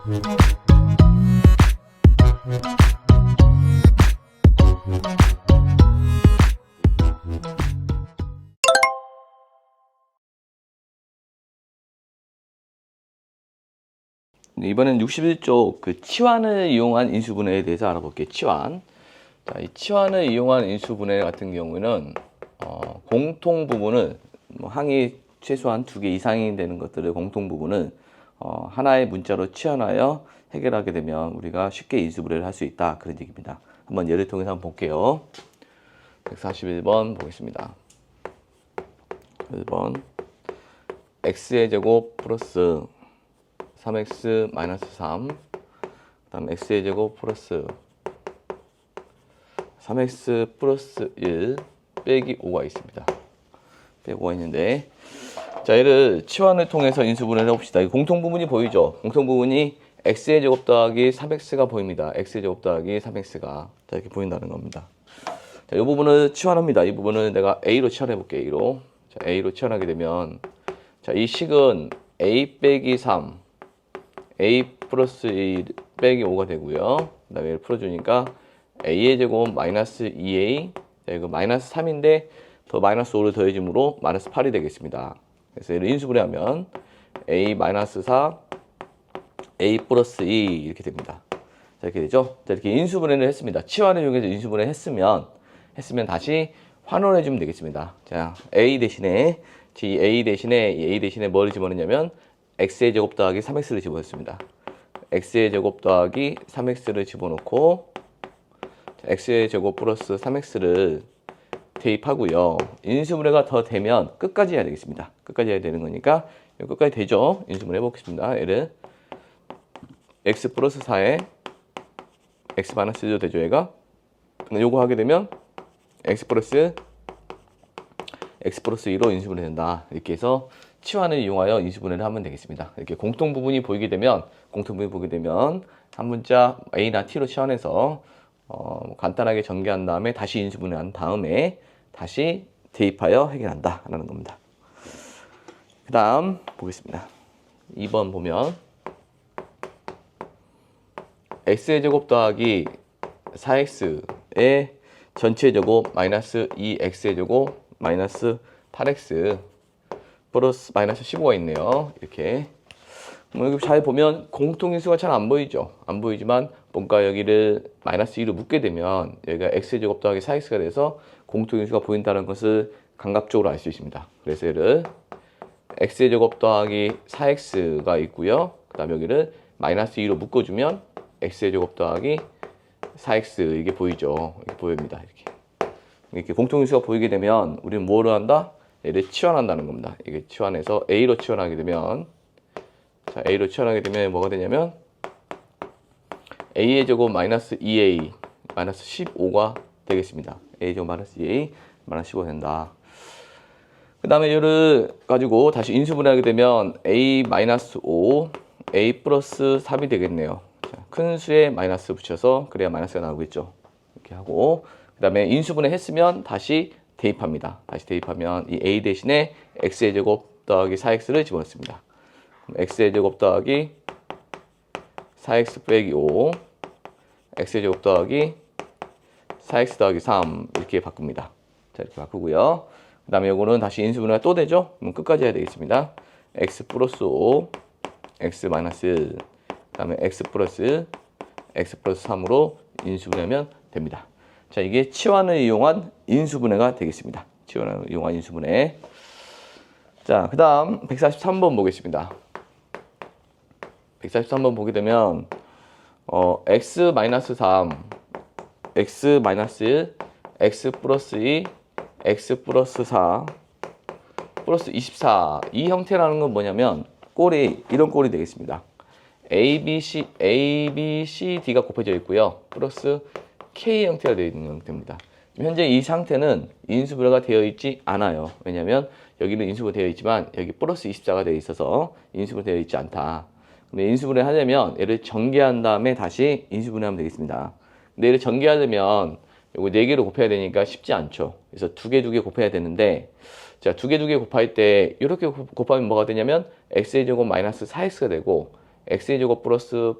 이번엔 61쪽 그 치환을 이용한 인수분해에 대해서 알아볼게요. 치환. 자, 이 치환을 이용한 인수분해 같은 경우는 공통 부분을 항이 최소한 2개 이상이 되는 것들의 공통 부분을 하나의 문자로 치환하여 해결하게 되면 우리가 쉽게 인수분해를 할 수 있다, 그런 얘기입니다. 한번 예를 통해서 한번 볼게요. 141번 보겠습니다. 1번 x의 제곱 플러스 3x 마이너스 3, 그 다음 x의 제곱 플러스 3x 플러스 1 빼기 5가 있습니다. 빼기 5가 있는데, 자, 얘를 치환을 통해서 인수분해를 해봅시다. 이 공통 부분이 보이죠? 공통 부분이 x의 제곱 더하기 3x가 보입니다. x의 제곱 더하기 3x가 자, 이렇게 보인다는 겁니다. 자, 이 부분을 치환합니다. 이 부분을 내가 a로 치환해 볼게요. a로. 자, a로 치환하게 되면, 자, 이 식은 a 빼기 3, a 플러스 1 빼기 5가 되고요. 그 다음에 얘를 풀어주니까 a의 제곱 마이너스 2a, 자, 이거 마이너스 3인데 더 마이너스 5를 더해줌으로 마이너스 8이 되겠습니다. 그래서 얘를 인수분해하면 a 마이너스 4, a 플러스 2 이렇게 됩니다. 자, 이렇게 되죠. 자, 이렇게 인수분해를 했습니다. 치환을 이용해서 인수분해 했으면 다시 환원해 주면 되겠습니다. 자, a 대신에 뭘 집어넣냐면 x의 제곱 더하기 3x를 집어넣습니다. x의 제곱 더하기 3x를 집어넣고 x의 제곱 플러스 3x를 대입하고요. 인수분해가 더 되면 끝까지 해야 되겠습니다. 끝까지 해야 되는 거니까 끝까지 되죠. 인수분해 해보겠습니다. 얘를 x 플러스 4에 x 마이너스 1도 되죠. 얘가 요거 하게 되면 x 플러스 2로 인수분해 된다. 이렇게 해서 치환을 이용하여 인수분해를 하면 되겠습니다. 이렇게 공통 부분이 보이게 되면 한 문자 a나 t로 치환해서 간단하게 전개한 다음에 다시 인수분해한 다음에 다시 대입하여 해결한다 라는 겁니다. 그 다음 보겠습니다. 2번 보면 x의 제곱 더하기 4x의 전체 제곱 마이너스 2x의 제곱 마이너스 8x 플러스 마이너스 15가 있네요. 이렇게. 여기 잘 보면 공통인수가 잘 안 보이죠. 안 보이지만 뭔가 여기를 마이너스 2로 묶게 되면 여기가 x의 제곱 더하기 4x가 돼서 공통인수가 보인다는 것을 감각적으로 알 수 있습니다. 그래서 얘를 x의 제곱 더하기 4x가 있고요. 그 다음에 여기를 마이너스 2로 묶어주면 x의 제곱 더하기 4x 이게 보이죠. 이렇게 보입니다. 이렇게 공통인수가 보이게 되면 우리는 뭐를 한다? 얘를 치환한다는 겁니다. 이게 치환해서 a로 치환하게 되면, 자, a로 치환하게 되면 뭐가 되냐면 a의 제곱 마이너스 2a 마이너스 15가 되겠습니다. a 제곱 마이너스 2a 마이너스 15가 된다. 그 다음에 얘를 가지고 다시 인수분해하게 되면 a 마이너스 5 a 플러스 3이 되겠네요. 자, 큰 수에 마이너스 붙여서 그래야 마이너스가 나오겠죠. 이렇게 하고 그 다음에 인수분해 했으면 다시 대입합니다. 다시 대입하면 이 a 대신에 x의 제곱 더하기 4x를 집어넣습니다. x의 제곱 더하기 4x 빼기 5, x의 제곱 더하기 4x 더하기 3 이렇게 바꿉니다. 자, 이렇게 바꾸고요. 그 다음에 이거는 다시 인수분해가 또 되죠? 그럼 끝까지 해야 되겠습니다. x 플러스 5, x 마이너스 1, 그 다음에 x 플러스 3으로 인수분해하면 됩니다. 자, 이게 치환을 이용한 인수분해가 되겠습니다. 치환을 이용한 인수분해. 자, 그 다음 143번 보겠습니다. 143번 보게 되면 x 마이너스 3, x 마이너스 1, x 플러스 2, x 플러스 4, 플러스 24. 이 형태라는 건 뭐냐면 이런 꼴이 되겠습니다. a, b, c, d가 곱해져 있고요. 플러스 k 형태가 되어 있는 형태입니다. 현재 이 상태는 인수분해가 되어 있지 않아요. 왜냐하면 여기는 인수분해 되어 있지만 여기 플러스 24가 되어 있어서 인수분해 되어 있지 않다. 근데 인수분해 하려면 얘를 전개한 다음에 다시 인수분해하면 되겠습니다. 근데 얘를 전개하려면 요거 4개로 곱해야 되니까 쉽지 않죠. 그래서 2개 곱해야 되는데, 자, 2개 곱할 때 이렇게 곱하면 뭐가 되냐면 x의 제곱 마이너스 4x가 되고 x의 제곱 플러스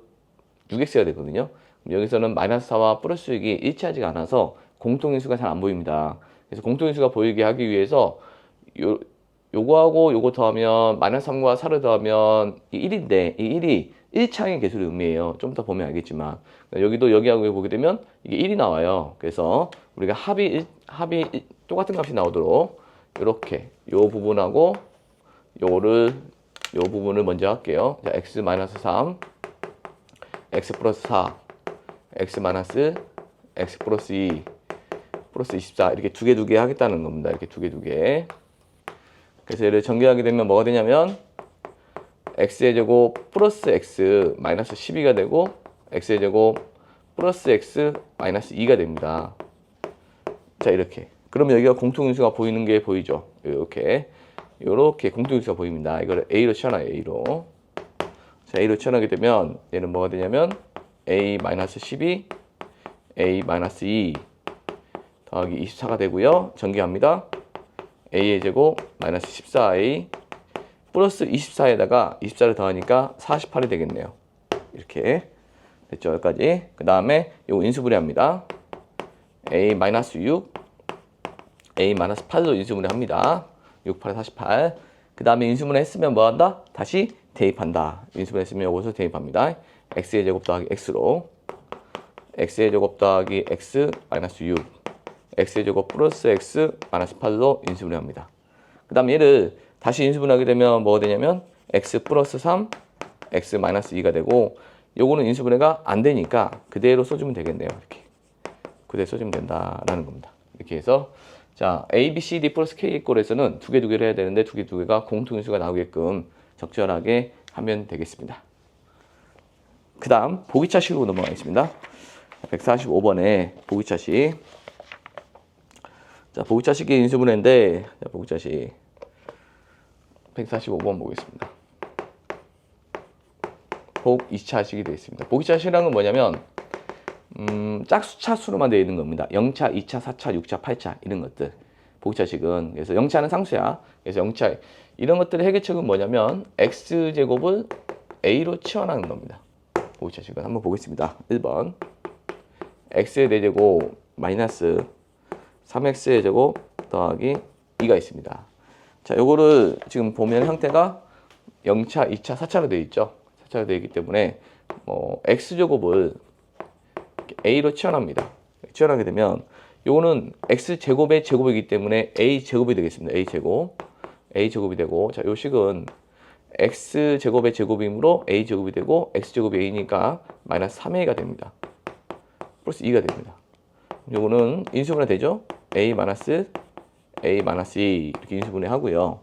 6x가 되거든요. 여기서는 마이너스 4와 플러스 6이 일치하지가 않아서 공통인수가 잘 안 보입니다. 그래서 공통인수가 보이게 하기 위해서 요거하고 요거 더하면 마이너스 3과 4를 더하면 이 1인데 이 1이 1차항의 개수를 의미해요. 좀 더 보면 알겠지만 여기도 여기하고 보게 되면 이게 1이 나와요. 그래서 우리가 합이 똑같은 값이 나오도록 이렇게 요 부분하고 요 부분을 먼저 할게요. 자, x 마이너스 3, x 플러스 4, x 마이너스 x 플러스 2, 플러스 24 이렇게 두 개 하겠다는 겁니다. 이렇게 두 개. 그래서 얘를 전개하게 되면 뭐가 되냐면 x의 제곱 플러스 x 마이너스 12가 되고 x의 제곱 플러스 x 마이너스 2가 됩니다. 자, 이렇게. 그러면 여기가 공통인수가 보이는 게 보이죠? 이렇게 공통인수가 보입니다. 이걸 a로 치환해요. a로. 자, a로 치환하게 되면 얘는 뭐가 되냐면 a 마이너스 12, a 마이너스 2 더하기 24가 되고요. 전개합니다. a의 제곱 마이너스 14a 플러스 24에다가 24를 더하니까 48이 되겠네요. 이렇게 됐죠? 여기까지. 그 다음에 요 인수분해합니다. a 마이너스 6, a 마이너스 8로 인수분해합니다. 6, 8에 48. 그 다음에 인수분해 했으면 뭐 한다? 다시 대입한다. 인수분해 했으면 여기서 대입합니다. x의 제곱 더하기 x로 x의 제곱 더하기 x 마이너스 6, x의 제곱 플러스 x 마이너스 8로 인수분해합니다. 그 다음에 얘를 다시 인수분해하게 되면 뭐가 되냐면 x 플러스 3, x 마이너스 2가 되고 요거는 인수분해가 안 되니까 그대로 써주면 되겠네요. 이렇게 그대로 써주면 된다라는 겁니다. 이렇게 해서 자 a, b, c, d 플러스 k 꼴에서는 두 개를 해야 되는데 두 개가 공통인수가 나오게끔 적절하게 하면 되겠습니다. 그 다음 보기차식으로 넘어가겠습니다. 145번에 보기차식. 자, 보기차식의 인수분해인데, 자, 보기차식 145번 보겠습니다. 보기차식이 되어 있습니다. 보기차식이라는 건 뭐냐면 짝수차수로만 되어 있는 겁니다. 0차, 2차, 4차, 6차, 8차 이런 것들. 보기차식은 그래서 0차는 상수야. 그래서 0차 이런 것들의 해결책은 뭐냐면 x제곱을 a로 치환하는 겁니다. 보기차식은 한번 보겠습니다. 1번 x의 4제곱 마이너스 3x의 제곱 더하기 2가 있습니다. 자, 요거를 지금 보면 형태가 0차, 2차, 4차로 되어 있죠. 4차로 되어 있기 때문에 x제곱을 a로 치환합니다. 치환하게 되면 요거는 x제곱의 제곱이기 때문에 a제곱이 되겠습니다. a제곱이 되고 자, 요 식은 x제곱의 제곱이므로 a제곱이 되고 x제곱이 a니까 마이너스 3a가 됩니다. 플러스 2가 됩니다. 요거는 인수분해 되죠? a 마이너스 2 이렇게 인수분해 하고요.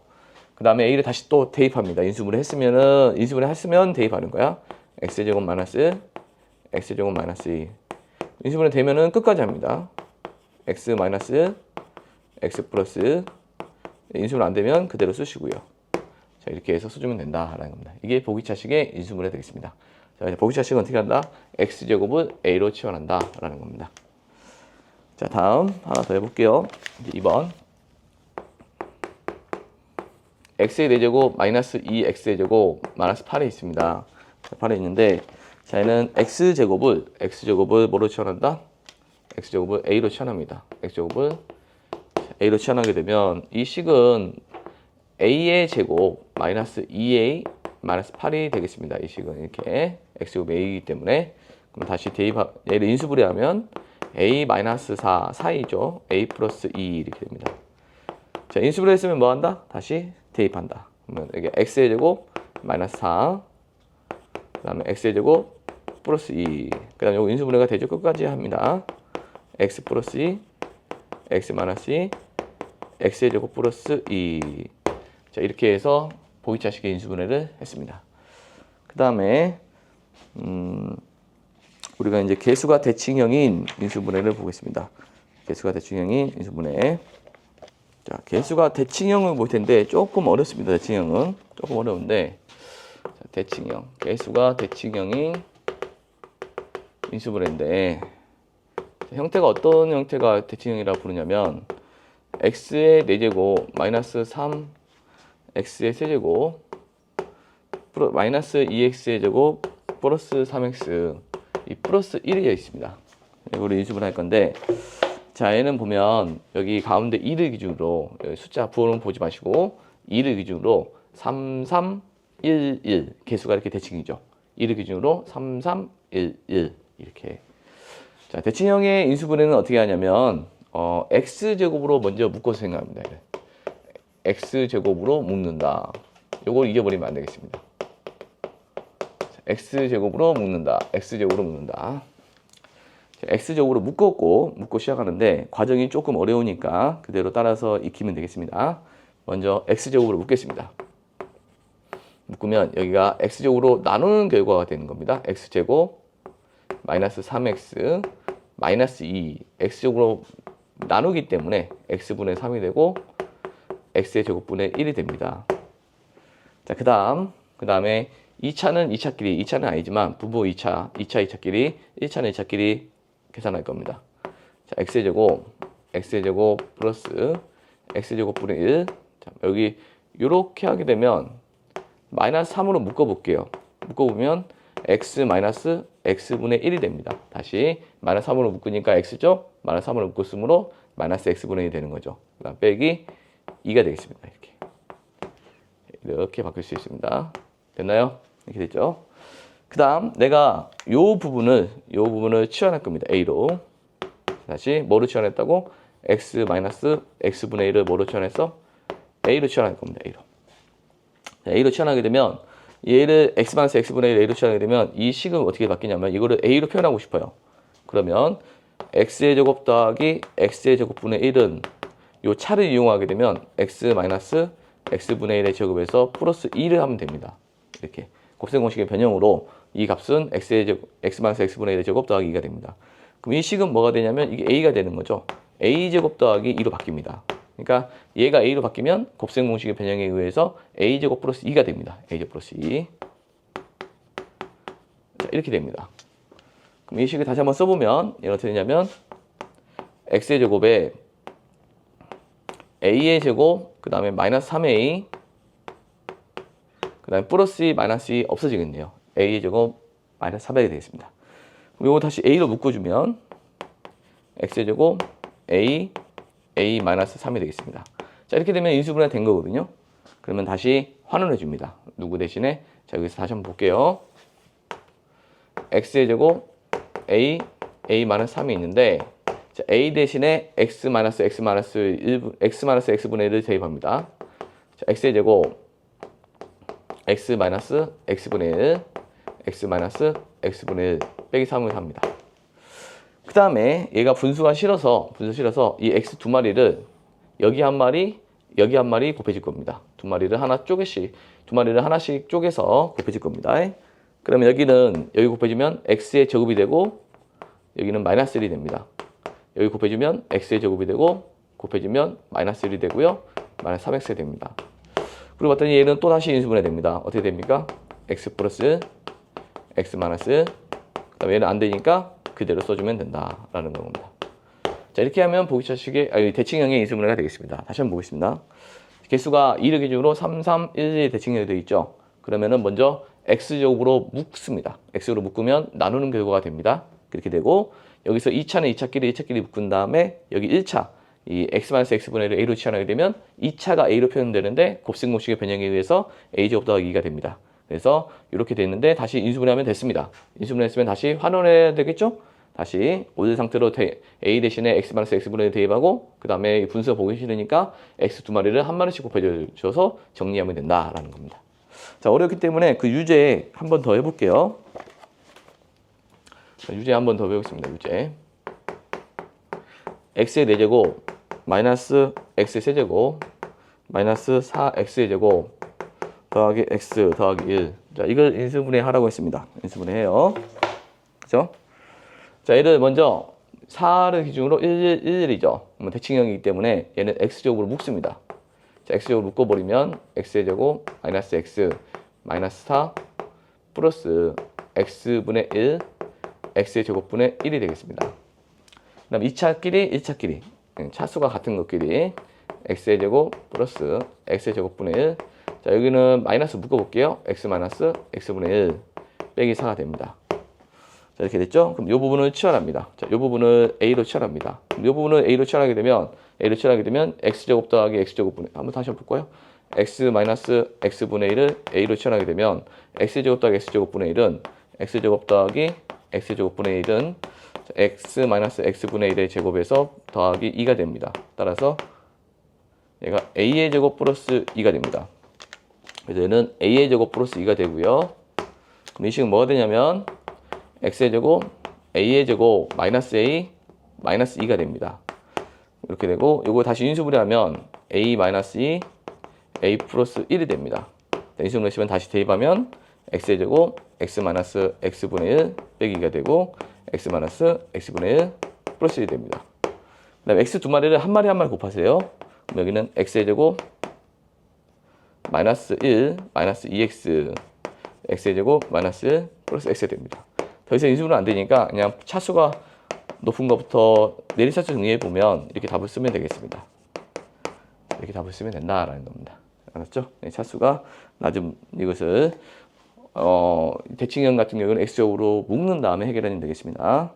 그 다음에 a를 다시 또 대입합니다. 인수분해 했으면 대입하는 거야. x제곱 마이너스 2 인수분해 되면은 끝까지 합니다. x 마이너스 x 플러스 인수분해 안 되면 그대로 쓰시고요. 자, 이렇게 해서 써주면 된다라는 겁니다. 이게 보기차식의 인수분해 되겠습니다. 자, 이제 보기차식은 어떻게 한다? x제곱을 a로 치환한다라는 겁니다. 자, 다음 하나 더 해볼게요. 이제 2번 x의 4제곱 마이너스 2x의 제곱 마이너스 8에 있습니다. 8에 있는데 자, 얘는 x제곱을 뭐로 치환한다? x제곱을 a로 치환합니다. x제곱을 a로 치환하게 되면 이 식은 a의 제곱 마이너스 2a 마이너스 8이 되겠습니다. 이 식은 이렇게 x제곱 a이기 때문에 그럼 다시 얘를 인수분해하면 a 마이너스 4 사이죠. a 플러스 2 이렇게 됩니다. 자, 인수분해 했으면 뭐 한다? 다시 대입한다. 그러면 이게 x의 제곱 마이너스 4 그다음에 x의 제곱 플러스 2 그다음에 요거 인수분해가 되죠. 끝까지 합니다. x 플러스 2 x 마이너스 2 x의 제곱 플러스 2 자, 이렇게 해서 보기차식의 인수분해를 했습니다. 그 다음에 우리가 이제 개수가 대칭형인 인수분해를 보겠습니다. 개수가 대칭형인 인수분해. 자, 개수가 대칭형을 볼 텐데 조금 어렵습니다. 대칭형은 조금 어려운데 자, 대칭형. 개수가 대칭형인 인수분해인데 자, 형태가 어떤 형태가 대칭형이라고 부르냐면 x의 4제곱 마이너스 3 x의 세제곱 마이너스 2x의 제곱 플러스 3x 이 플러스 1이 있습니다. 이거를 인수분해 할 건데 자 얘는 보면 여기 가운데 2를 기준으로 여기 숫자 부호는 보지 마시고 2를 기준으로 3, 3, 1, 1 개수가 이렇게 대칭이죠. 2를 기준으로 3, 3, 1, 1 이렇게. 자 대칭형의 인수분해는 어떻게 하냐면 x제곱으로 먼저 묶어서 생각합니다. x제곱으로 묶는다. 요걸 이겨버리면 안 되겠습니다. x제곱으로 묶는다. x제곱으로 묶는다. x제곱으로 묶고 시작하는데 과정이 조금 어려우니까 그대로 따라서 익히면 되겠습니다. 먼저 x제곱으로 묶겠습니다. 묶으면 여기가 x제곱으로 나누는 결과가 되는 겁니다. x제곱 마이너스 3x 마이너스 2 x제곱으로 나누기 때문에 x분의 3이 되고 x의 제곱분의 1이 됩니다. 자, 그 다음에 2차는 2차끼리 아니지만 부부 2차끼리 1차는 1차끼리 계산할 겁니다. 자, x의 제곱 플러스 x의 제곱분의 1. 자, 여기 이렇게 하게 되면 마이너스 3으로 묶어볼게요. 묶어보면 x 마이너스 x분의 1이 됩니다. 다시 마이너스 3으로 묶으니까 x죠? 마이너스 3으로 묶었으므로 마이너스 x분의 1이 되는 거죠. 그 다음 빼기 2가 되겠습니다. 이렇게 바뀔 수 있습니다. 됐나요? 이렇게 됐죠? 그 다음 내가 요 부분을 치환할 겁니다. a로. 다시 뭐로 치환했다고? x 마이너스 x분의 1을 뭐로 치환했어? a로 치환할 겁니다. a로 치환하게 되면 얘를 x 마이너스 x분의 1 a로 치환하게 되면 이 식은 어떻게 바뀌냐면 이거를 a로 표현하고 싶어요. 그러면 x의 제곱 더하기 x의 제곱분의 1은 요 차를 이용하게 되면 x 마이너스 x분의 1의 제곱에서 플러스 2를 하면 됩니다. 이렇게 곱셈 공식의 변형으로 이 값은 x 마이너스 x분의 1의 제곱 더하기 2가 됩니다. 그럼 이 식은 뭐가 되냐면 이게 a가 되는 거죠. a제곱 더하기 2로 바뀝니다. 그러니까 얘가 a로 바뀌면 곱셈 공식의 변형에 의해서 a제곱 플러스 2가 됩니다. a제곱 플러스 2. 자, 이렇게 됩니다. 그럼 이 식을 다시 한번 써보면 얘는 어떻게 되냐면 x의 제곱에 a의 제곱 그 다음에 마이너스 3a 그 다음에 플러스 2 마이너스 2 없어지겠네요. a의 제곱 마이너스 400이 되겠습니다. 그럼 이거 다시 a로 묶어주면 x의 제곱 a 마이너스 3이 되겠습니다. 자 이렇게 되면 인수분해 된 거거든요. 그러면 다시 환원해 줍니다. 누구 대신에 자 여기서 다시 한번 볼게요. x의 제곱 a 마이너스 3이 있는데 자, a 대신에 x 마이너스 x분의 1을 대입합니다. 자, x의 제곱 x 마이너스 x분의 1 x 마이너스 x분의 1 빼기 3을 합니다. 그 다음에 얘가 분수 실어서 이 x 두 마리를 여기 한 마리 곱해질 겁니다. 두 마리를 하나씩 쪼개서 곱해질 겁니다. 그러면 여기 곱해지면 x의 제곱이 되고 여기는 마이너스 1이 됩니다. 여기 곱해주면 x의 제곱이 되고 곱해주면 마이너스 1이 되고요. 마이너스 3x가 됩니다. 그리고 봤더니 얘는 또 다시 인수분해 됩니다. 어떻게 됩니까? x 플러스 x 마이너스 그 다음에 얘는 안 되니까 그대로 써주면 된다라는 겁니다. 자 이렇게 하면 보기차식의 대칭형의 인수분해가 되겠습니다. 다시 한번 보겠습니다. 개수가 2를 기준으로 3, 3, 1, 1 대칭형이 되어 있죠. 그러면은 먼저 x제곱으로 묶습니다. x로 묶으면 나누는 결과가 됩니다. 그렇게 되고 여기서 2차는 2차끼리 묶은 다음에 여기 1차 이 x-x분의 1을 a로 치환하게 되면 2차가 a로 표현되는데 곱셈 공식의 변형에 의해서 a제곱 더하기 2가 됩니다. 그래서 이렇게 됐는데 다시 인수분해하면 됐습니다. 인수분해했으면 다시 환원해야 되겠죠? 다시 오늘 상태로 a 대신에 x-x분의 1 대입하고 그 다음에 분수가 보기 싫으니까 x 두 마리를 한 마리씩 곱해줘서 정리하면 된다라는 겁니다. 자 어렵기 때문에 그 유제 한 번 더 해볼게요. 유제 한 번 더 배우겠습니다. 유제 x의 4제곱 마이너스 x의 세제곱 마이너스 4x의 제곱 더하기 x 더하기 1. 자 이걸 인수분해 하라고 했습니다. 인수분해 해요. 그죠? 자 얘를 먼저 4를 기준으로 1이죠. 대칭형이기 때문에 얘는 x제곱으로 묶습니다. 자 x제곱으로 묶어버리면 x의 제곱 마이너스 x 마이너스 4 플러스 x분의 1 x의 제곱분의 1이 되겠습니다. 그 다음 2차끼리 1차끼리 차수가 같은 것끼리 x의 제곱 플러스 x의 제곱분의 1 자, 여기는 마이너스 묶어볼게요. x 마이너스 x분의 1 빼기 4가 됩니다. 자, 이렇게 됐죠? 그럼 이 부분을 치환합니다. 자, 이 부분을 a로 치환합니다. 이 부분을 a로 치환하게 되면 x제곱 더하기 x제곱분의 한번 다시 해볼까요? x 마이너스 x분의 1을 a로 치환하게 되면 x제곱 더하기 x제곱분의 1은 x제곱 더하기 x제곱분의 1은 x 마이너스 x분의 1의 제곱에서 더하기 2가 됩니다. 따라서 얘가 a의 제곱 플러스 2가 됩니다. 그래서 얘는 a의 제곱 플러스 2가 되고요. 그럼 이 식은 뭐가 되냐면 x의 제곱 a의 제곱 마이너스 a 마이너스 2가 됩니다. 이렇게 되고 이거 다시 인수분해하면 a 마이너스 2 a 플러스 1이 됩니다. 인수분해하시면 다시 대입하면 x의 제곱 x 마이너스 x분의 1 빼기 2가 되고 x 마이너스 x분의 1 플러스 1이 됩니다. 그 다음에 x 두 마리를 한 마리 한 마리 곱하세요. 그럼 여기는 x의 제곱 마이너스 1 마이너스 2x x의 제곱 마이너스 1 플러스 x가 됩니다. 더 이상 인수분해 안 되니까 그냥 차수가 높은 것부터 내리차수 정리해 보면 이렇게 답을 쓰면 되겠습니다. 이렇게 답을 쓰면 된다라는 겁니다. 알았죠? 차수가 낮은 이것을 대칭형 같은 경우는 x적으로 묶는 다음에 해결하면 되겠습니다.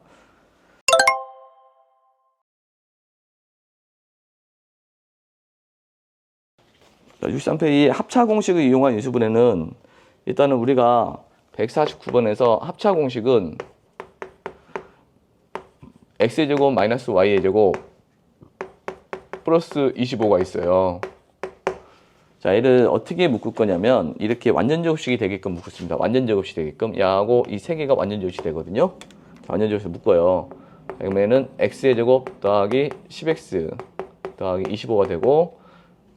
63페이지 합차 공식을 이용한 인수분해는 일단은 우리가 149번에서 합차 공식은 x의 제곱 마이너스 y의 제곱 플러스 25가 있어요. 자, 얘를 어떻게 묶을 거냐면 이렇게 완전 제곱식이 되게끔 묶습니다. 완전 제곱식이 되게끔 야하고 이 세 개가 완전 제곱식이 되거든요. 자, 완전 제곱식 묶어요. 그러면은 x의 제곱 더하기 10x 더하기 25가 되고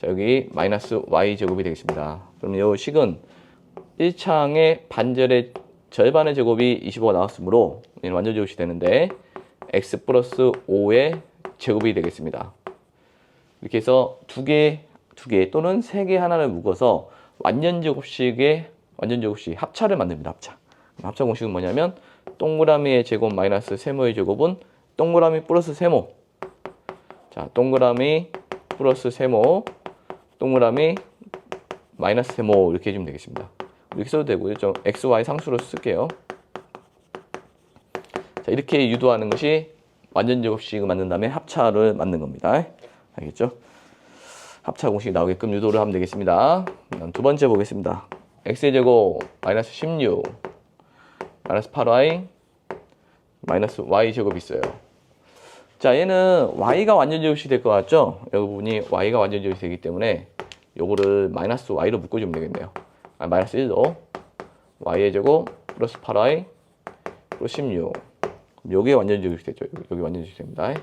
자, 여기 마이너스 y 제곱이 되겠습니다. 그럼 이 식은 1창의 반절의 절반의 제곱이 25가 나왔으므로 얘는 완전 제곱식이 되는데 x 플러스 5의 제곱이 되겠습니다. 이렇게 해서 두 개 또는 세 개 하나를 묶어서 완전 제곱식 합차를 만듭니다. 합차 공식은 뭐냐면 동그라미의 제곱 마이너스 세모의 제곱은 동그라미 플러스 세모. 자, 동그라미 플러스 세모, 동그라미 마이너스 세모 이렇게 해주면 되겠습니다. 이렇게 써도 되고요. 좀 x, y 상수로 쓸게요. 자, 이렇게 유도하는 것이 완전 제곱식을 만든 다음에 합차를 만든 겁니다. 알겠죠? 합차 공식이 나오게끔 유도를 하면 되겠습니다. 두 번째 보겠습니다. x의 제곱 마이너스 16 마이너스 8y 마이너스 y 제곱이 있어요. 자, 얘는 y가 완전 제곱식이 될 것 같죠? 이 부분이 y가 완전 제곱식이 되기 때문에 요거를 마이너스 y로 묶어주면 되겠네요. 마이너스 1로 y의 제곱 플러스 8y 플러스 16 요게 완전 제곱식이 되죠. 여기 완전 제곱식이 됩니다.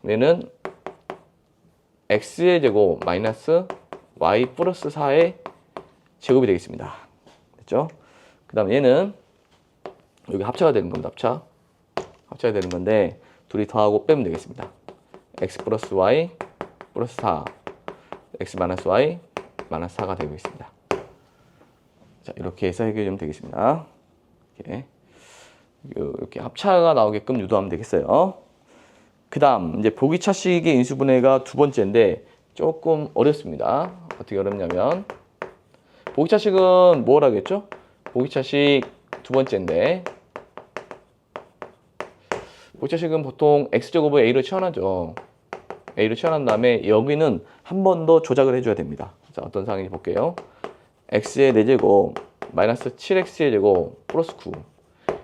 얘는 x의 제곱 마이너스 y 플러스 4의 제곱이 되겠습니다. 됐죠? 그 다음에 얘는 여기 합차가 되는 겁니다. 합차가 되는 건데 둘이 더하고 빼면 되겠습니다. x 플러스 y 플러스 4 x 마이너스 y 마이너스 4가 되고 있습니다. 자, 이렇게 해서 해결하면 되겠습니다. 이렇게 합차가 나오게끔 유도하면 되겠어요. 그 다음 이제 보기차식의 인수분해가 두 번째인데 조금 어렵습니다. 어떻게 어렵냐면 보기차식은 뭘 하겠죠? 보기차식 두 번째인데 보기차식은 보통 x제곱을 a로 치환하죠. a로 치환한 다음에 여기는 한 번 더 조작을 해줘야 됩니다. 자, 어떤 상황인지 볼게요. x의 4제곱 마이너스 7x의 제곱 플러스 9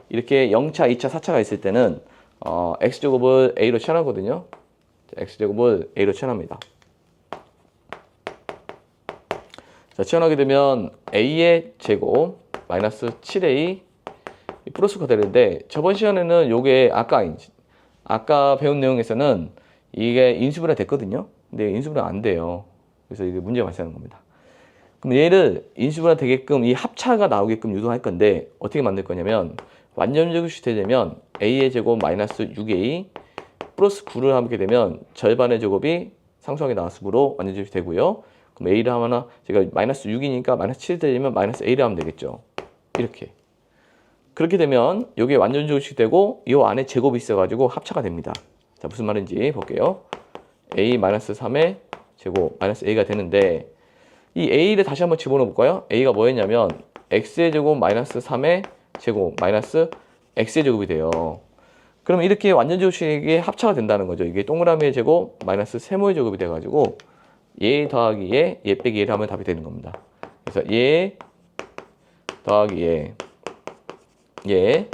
이렇게 0차, 2차, 4차가 있을 때는 x제곱을 a로 치환하거든요. x제곱을 a로 치환합니다. 자, 치환하게 되면 a의 제곱 마이너스 7a 플러스가 되는데 저번 시간에는 요게 아까 배운 내용에서는 이게 인수분해 됐거든요. 근데 인수분해 안 돼요. 그래서 이게 문제가 발생하는 겁니다. 그럼 얘를 인수분해 되게끔 이 합차가 나오게끔 유도할 건데 어떻게 만들 거냐면 완전 제곱식 되려면 a의 제곱 마이너스 6a 플러스 9를 하게 되면 절반의 제곱이 상수하게 나왔으므로 완전 제곱식 되고요. 그럼 a를 하거나 제가 마이너스 6이니까 마이너스 7이 되려면 마이너스 a를 하면 되겠죠. 이렇게. 그렇게 되면 이게 완전 제곱식 되고 이 안에 제곱이 있어가지고 합차가 됩니다. 자, 무슨 말인지 볼게요. a 마이너스 3의 제곱 마이너스 a가 되는데 이 a를 다시 한번 집어넣어 볼까요? a가 뭐였냐면 x의 제곱 마이너스 3의 제곱 마이너스 x의 제곱이 돼요. 그러면 이렇게 완전제곱식의 합차가 된다는 거죠. 이게 동그라미의 제곱 마이너스 세모의 제곱이 돼가지고 얘 더하기 얘 빼기 얘를 하면 답이 되는 겁니다. 그래서 얘 더하기 얘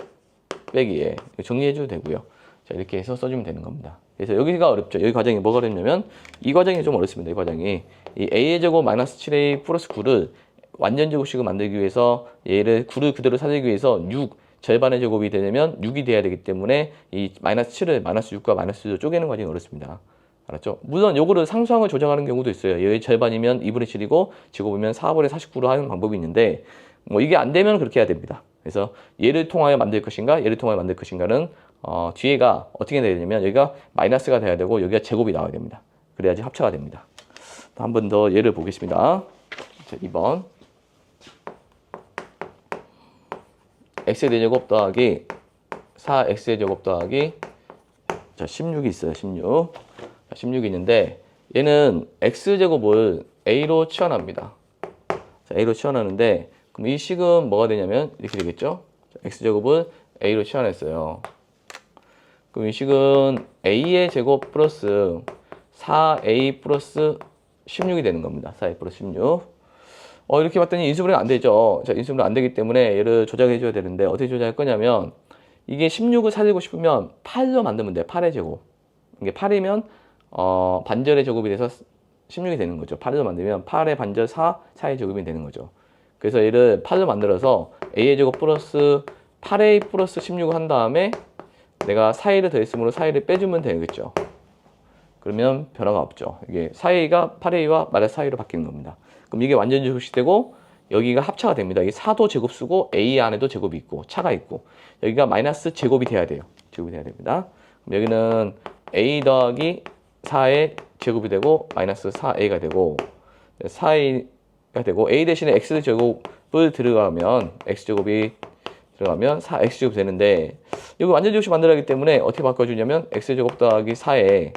빼기 얘 정리해줘도 되고요. 자, 이렇게 해서 써주면 되는 겁니다. 그래서 여기가 어렵죠. 여기 과정이 뭐가 어렵냐면 이 과정이 좀 어렵습니다. 이 과정이 이 a의 제곱 마이너스 7a 플러스 9를 완전제곱식을 만들기 위해서 얘를 9를 그대로 사들기 위해서 6 절반의 제곱이 되려면 6이 돼야 되기 때문에 이 마이너스 7을 마이너스 6과 마이너스 2로 쪼개는 과정이 어렵습니다. 알았죠? 물론 요거를 상수항을 조정하는 경우도 있어요. 얘의 절반이면 2분의 7이고 제곱이면 4분의 49로 하는 방법이 있는데 뭐 이게 안 되면 그렇게 해야 됩니다. 그래서 얘를 통하여 만들 것인가 얘를 통하여 만들 것인가는 뒤에가 어떻게 돼야 되냐면 여기가 마이너스가 돼야 되고 여기가 제곱이 나와야 됩니다. 그래야지 합차가 됩니다. 한 번 더 예를 보겠습니다. 자, 2번 x의 4제곱 더하기 4x의 제곱 더하기 자 16이 있어요. 16. 자, 16이 있는데 얘는 x제곱을 a로 치환합니다. 자, a로 치환하는데 그럼 이 식은 뭐가 되냐면 이렇게 되겠죠. 자, x제곱을 a로 치환했어요. 그럼 이 식은 a의 제곱 플러스 4a 플러스 16이 되는 겁니다. 4a 플러스 16. 이렇게 봤더니 인수분해가 안 되죠. 자, 인수분해 안 되기 때문에 얘를 조작해 줘야 되는데 어떻게 조작할 거냐면 이게 16을 살리고 싶으면 8로 만들면 돼요. 8의 제곱. 이게 8이면 반절의 제곱이 돼서 16이 되는 거죠. 8로 만들면 8의 반절 4의 제곱이 되는 거죠. 그래서 얘를 8로 만들어서 a의 제곱 플러스 8a 플러스 16을 한 다음에 내가 4a를 더했으므로 4a를 빼주면 되겠죠. 그러면 변화가 없죠. 이게 4a가 8a와 마이너스 4a로 바뀌는 겁니다. 그럼 이게 완전제곱식 되고 여기가 합차가 됩니다. 이게 4도 제곱 쓰고 a 안에도 제곱이 있고 차가 있고 여기가 마이너스 제곱이 돼야 돼요. 제곱이 돼야 됩니다. 그럼 여기는 a 더하기 4의 제곱이 되고 마이너스 4a가 되고 4a가 되고 a 대신에 x제곱을 들어가면 x제곱이 들어가면 4x제곱 되는데 여기 완전제곱식 만들어야 하기 때문에 어떻게 바꿔주냐면 x제곱 더하기 4의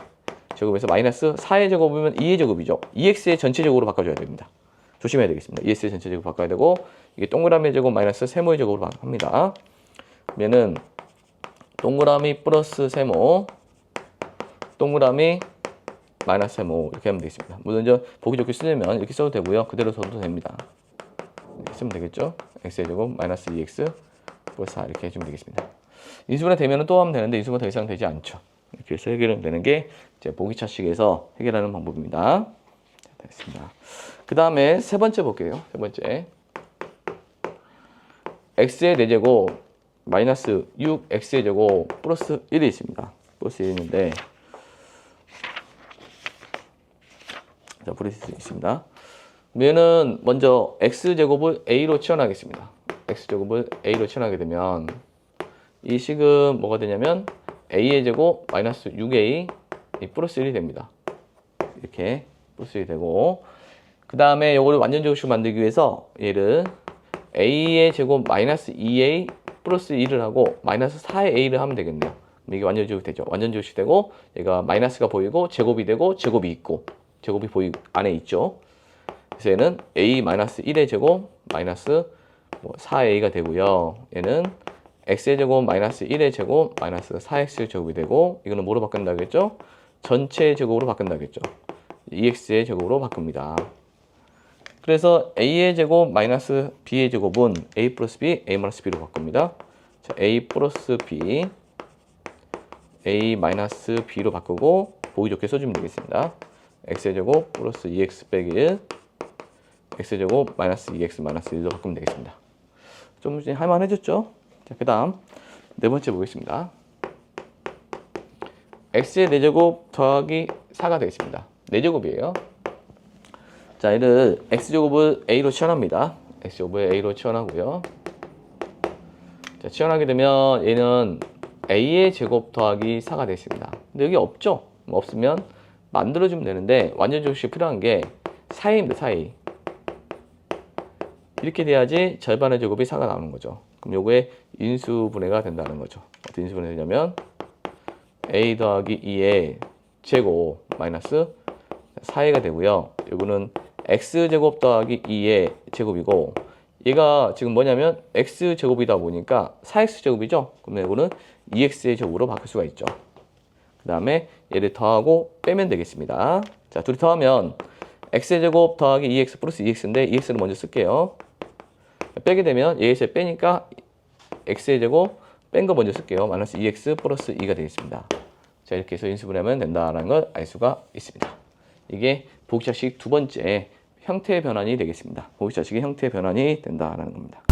제곱에서 마이너스 4의 제곱이면 2의 제곱이죠. 2x의 전체 제곱으로 바꿔줘야 됩니다. 조심해야 되겠습니다. 2x의 전체 제곱 바꿔야 되고 이게 동그라미 제곱 마이너스 세모의 제곱으로 합니다. 그러면은 동그라미 플러스 세모 동그라미 마이너스 세모 이렇게 하면 되겠습니다. 물론 이제 보기 좋게 쓰려면 이렇게 써도 되고요. 그대로 써도 됩니다. 이렇게 쓰면 되겠죠. x의 제곱 마이너스 2x 플러스 4 이렇게 해주면 되겠습니다. 인수분해 되면 또 하면 되는데 인수분해 더 이상 되지 않죠. 이렇게 해서 해결하면 되는 게 제 보기차식에서 해결하는 방법입니다. 자, 됐습니다. 그 다음에 세 번째 볼게요. 세 번째 x의 4제곱 마이너스 6x의 제곱 플러스 1이 있습니다. 플러스 1이 있는데 자, 플러스 1이 있습니다. 그러면은 먼저 x제곱을 a로 치환하겠습니다. x제곱을 a로 치환하게 되면 이 식은 뭐가 되냐면 a의 제곱 마이너스 6a 이 플러스 1이 됩니다. 이렇게 플러스 1이 되고 그 다음에 이거를 완전제곱식 만들기 위해서 얘를 a의 제곱 마이너스 2a 플러스 1을 하고 마이너스 4의 a를 하면 되겠네요. 이게 완전제곱이 되죠. 완전제곱식 되고 얘가 마이너스가 보이고 제곱이 되고 제곱이 있고 제곱이 안에 있죠. 그래서 얘는 a 마이너스 1의 제곱 마이너스 4a가 되고요. 얘는 x의 제곱 마이너스 1의 제곱 마이너스 4x의 제곱이 되고 이거는 뭐로 바꾼다겠죠? 전체 제곱으로 바꾼다겠죠. 2x의 제곱으로 바꿉니다. 그래서 a의 제곱 마이너스 b의 제곱은 a 플러스 b, a 마이너스 b로 바꿉니다. 자, a 플러스 b, a 마이너스 b로 바꾸고 보기 좋게 써주면 되겠습니다. x의 제곱 플러스 2x 빼기 1, x의 제곱 마이너스 2x 마이너스 1로 바꾸면 되겠습니다. 좀 할만해졌죠? 자, 그 다음 네 번째 보겠습니다. x의 4제곱 더하기 4가 되겠습니다. 4제곱이에요. 자, 얘를 x제곱을 a로 치환합니다. x제곱을 a로 치환하고요. 자, 치환하게 되면 얘는 a의 제곱 더하기 4가 되겠습니다. 근데 여기 없죠? 없으면 만들어주면 되는데 완전제곱식 필요한 게 4a입니다. 4a. 이렇게 돼야지 절반의 제곱이 4가 나오는 거죠. 그럼 요거에 인수분해가 된다는 거죠. 어떻게 인수분해 되냐면 a 더하기 2의 제곱 마이너스 4a가 되고요. 요거는 x제곱 더하기 2의 제곱이고 얘가 지금 뭐냐면 x제곱이다 보니까 4x제곱이죠. 그러면 이거는 2x의 제곱으로 바꿀 수가 있죠. 그 다음에 얘를 더하고 빼면 되겠습니다. 자, 둘이 더하면 x제곱 더하기 2x 플러스 2x인데 2x를 먼저 쓸게요. 빼게 되면 얘에서 빼니까 x의 제곱 뺀 거 먼저 쓸게요. 마이너스 2x 플러스 2가 되겠습니다. 자, 이렇게 해서 인수분 하면 된다는 걸 알 수가 있습니다. 이게 보기자식 두 번째 형태의 변환이 되겠습니다. 보기자식의 형태의 변환이 된다는 겁니다.